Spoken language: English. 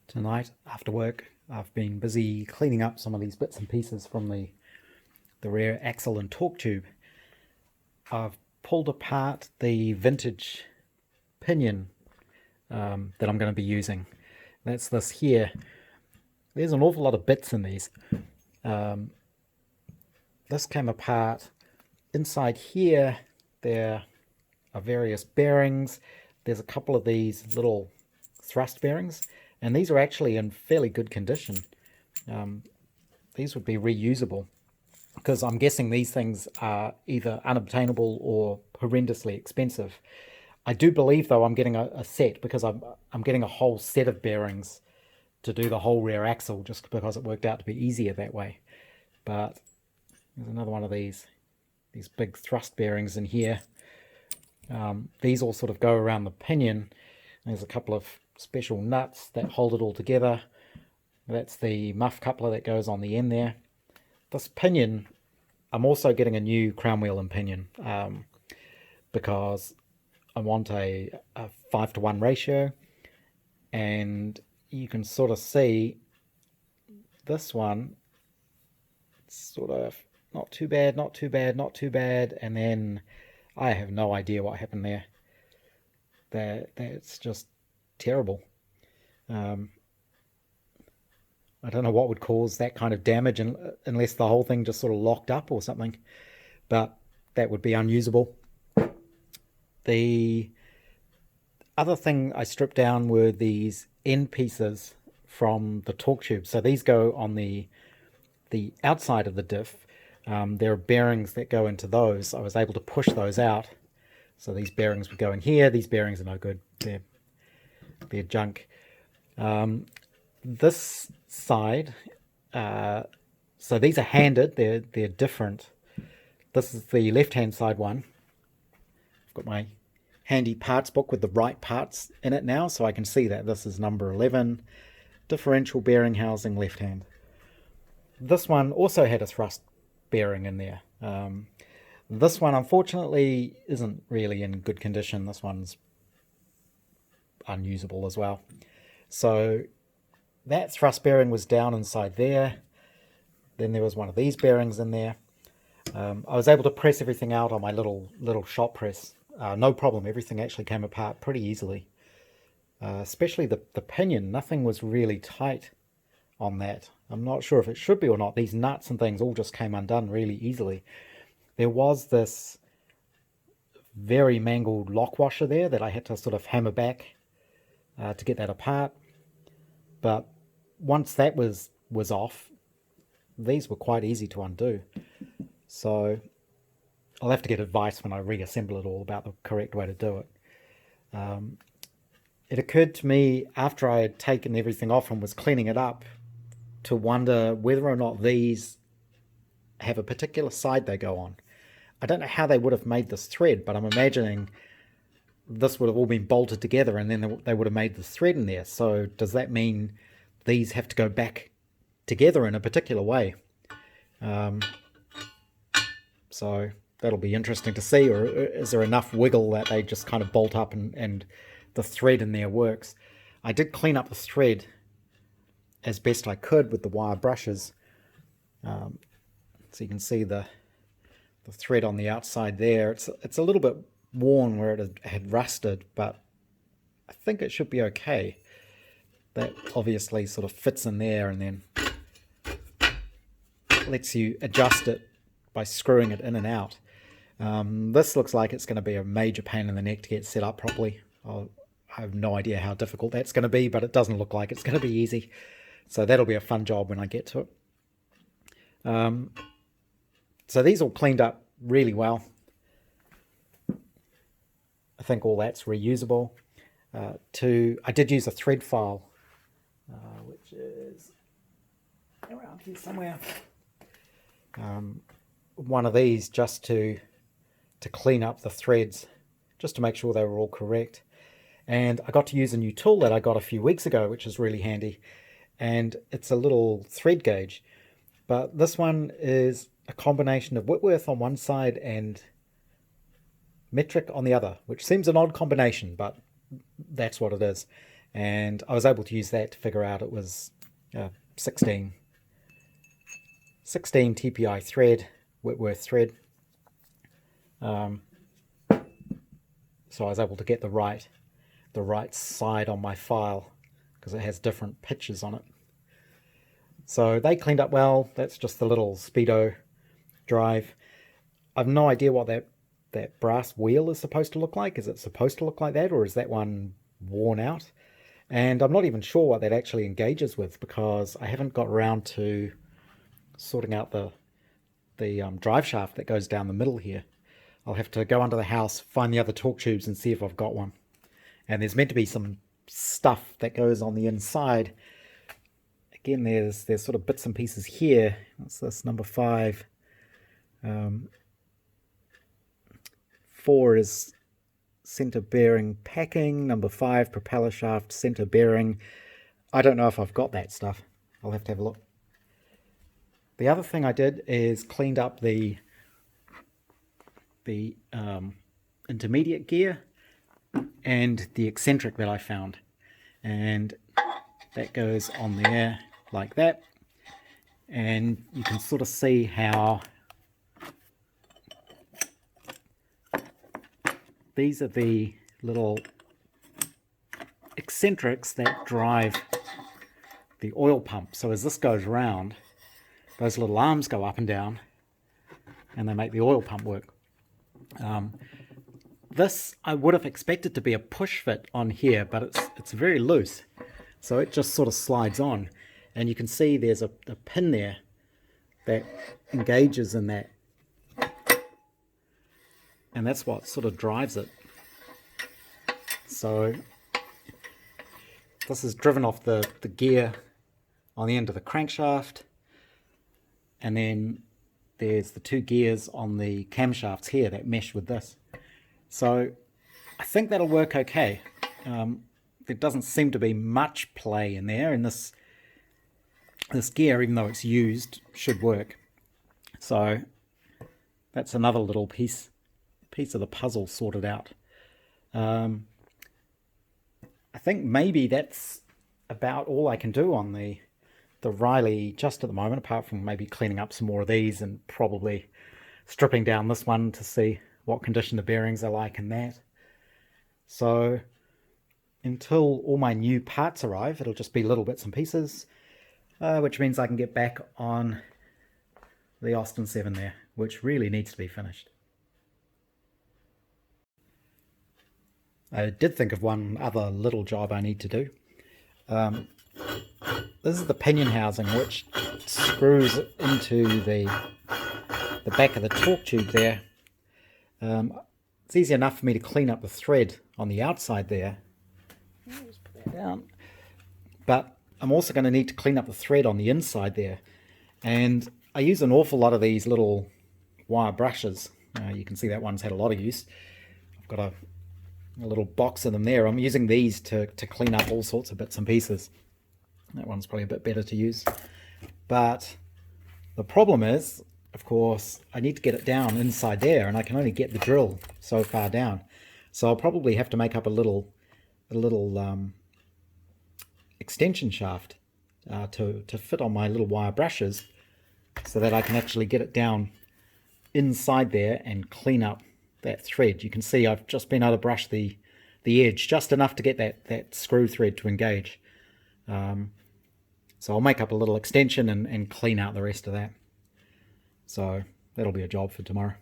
Tonight after work I've been busy cleaning up some of these bits and pieces from the rear axle and torque tube. I've pulled apart the vintage pinion that I'm going to be using. That's this here. There's an awful lot of bits in these. This came apart. Inside here there are various bearings. There's a couple of these little thrust bearings, and these are actually in fairly good condition. These would be reusable, because I'm guessing these things are either unobtainable or horrendously expensive. I do believe, though, I'm getting a set, because I'm getting a whole set of bearings to do the whole rear axle, just because it worked out to be easier that way. But there's another one of these big thrust bearings in here. These all sort of go around the pinion. There's a couple of special nuts that hold it all together. That's the muff coupler that goes on the end there. This pinion, I'm also getting a new crown wheel and pinion, because I want a 5-to-1 ratio, and you can sort of see this one, sort of not too bad, not too bad, not too bad, and then I have no idea what happened there. That's just terrible. I don't know what would cause that kind of damage, unless the whole thing just sort of locked up or something, but that would be unusable. The other thing I stripped down were these end pieces from the torque tube. So these go on the outside of the diff. There are bearings that go into those. I was able to push those out. So these bearings would go in here. These bearings are no good. They're junk. This side, so these are handed. They're different. This is the left-hand side one. I've got my handy parts book with the right parts in it now, so I can see that this is number 11. Differential bearing housing, left hand. This one also had a thrust bearing in there. This one, unfortunately, isn't really in good condition. This one's unusable as well. So that thrust bearing was down inside there. Then there was one of these bearings in there. I was able to press everything out on my little shop press. No problem. Everything actually came apart pretty easily. Especially the pinion. Nothing was really tight on that. I'm not sure if it should be or not. These nuts and things all just came undone really easily. There was this very mangled lock washer there that I had to sort of hammer back to get that apart. But once that was off, these were quite easy to undo. So I'll have to get advice when I reassemble it all about the correct way to do it. It occurred to me after I had taken everything off and was cleaning it up to wonder whether or not these have a particular side they go on. I don't know how they would have made this thread, but I'm imagining this would have all been bolted together and then they would have made this thread in there. So does that mean these have to go back together in a particular way? So that'll be interesting to see, or is there enough wiggle that they just kind of bolt up and the thread in there works? I did clean up the thread as best I could with the wire brushes. So you can see the thread on the outside there. It's a little bit worn where it had rusted, but I think it should be okay. That obviously sort of fits in there and then lets you adjust it by screwing it in and out. This looks like it's going to be a major pain in the neck to get set up properly. I have no idea how difficult that's going to be, but it doesn't look like it's going to be easy. So that'll be a fun job when I get to it. So these all cleaned up really well. I think all that's reusable. I did use a thread file, which is around here somewhere. One of these just to clean up the threads, just to make sure they were all correct. And I got to use a new tool that I got a few weeks ago, which is really handy. And it's a little thread gauge. But this one is a combination of Whitworth on one side and metric on the other, which seems an odd combination, but that's what it is. and I was able to use that to figure out it was 16 TPI thread, Whitworth thread. So I was able to get the right side on my file because it has different pitches on it. So they cleaned up well. That's just the little speedo drive. I've no idea what that brass wheel is supposed to look like. Is it supposed to look like that, or is that one worn out? And I'm not even sure what that actually engages with, because I haven't got around to sorting out the drive shaft that goes down the middle here. I'll have to go under the house, find the other torque tubes, and see if I've got one. And there's meant to be some stuff that goes on the inside. Again, there's sort of bits and pieces here. What's this? Number 5. 4 is center bearing packing. Number 5, propeller shaft center bearing. I don't know if I've got that stuff. I'll have to have a look. The other thing I did is cleaned up the intermediate gear and the eccentric that I found, and that goes on there like that, and you can sort of see how these are the little eccentrics that drive the oil pump. So as this goes round, those little arms go up and down and they make the oil pump work. This I would have expected to be a push fit on here, but it's very loose, so it just sort of slides on, and you can see there's a pin there that engages in that, and that's what sort of drives it. So this is driven off the gear on the end of the crankshaft, and then there's the 2 gears on the camshafts here that mesh with this. So I think that'll work okay. There doesn't seem to be much play in there, and this gear, even though it's used, should work. So that's another little piece of the puzzle sorted out. I think maybe that's about all I can do on the Riley just at the moment, apart from maybe cleaning up some more of these and probably stripping down this one to see what condition the bearings are like and that. So until all my new parts arrive, it'll just be little bits and pieces, which means I can get back on the Austin 7 there, which really needs to be finished. I did think of one other little job I need to do. This is the pinion housing, which screws into the back of the torque tube there. It's easy enough for me to clean up the thread on the outside there. Just put that down. But I'm also going to need to clean up the thread on the inside there. And I use an awful lot of these little wire brushes. You can see that one's had a lot of use. I've got a little box of them there. I'm using these to clean up all sorts of bits and pieces. That one's probably a bit better to use. But the problem is, of course, I need to get it down inside there, and I can only get the drill so far down. So I'll probably have to make up a little extension shaft to fit on my little wire brushes, so that I can actually get it down inside there and clean up that thread. You can see I've just been able to brush the edge just enough to get that screw thread to engage. So I'll make up a little extension and clean out the rest of that. So that'll be a job for tomorrow.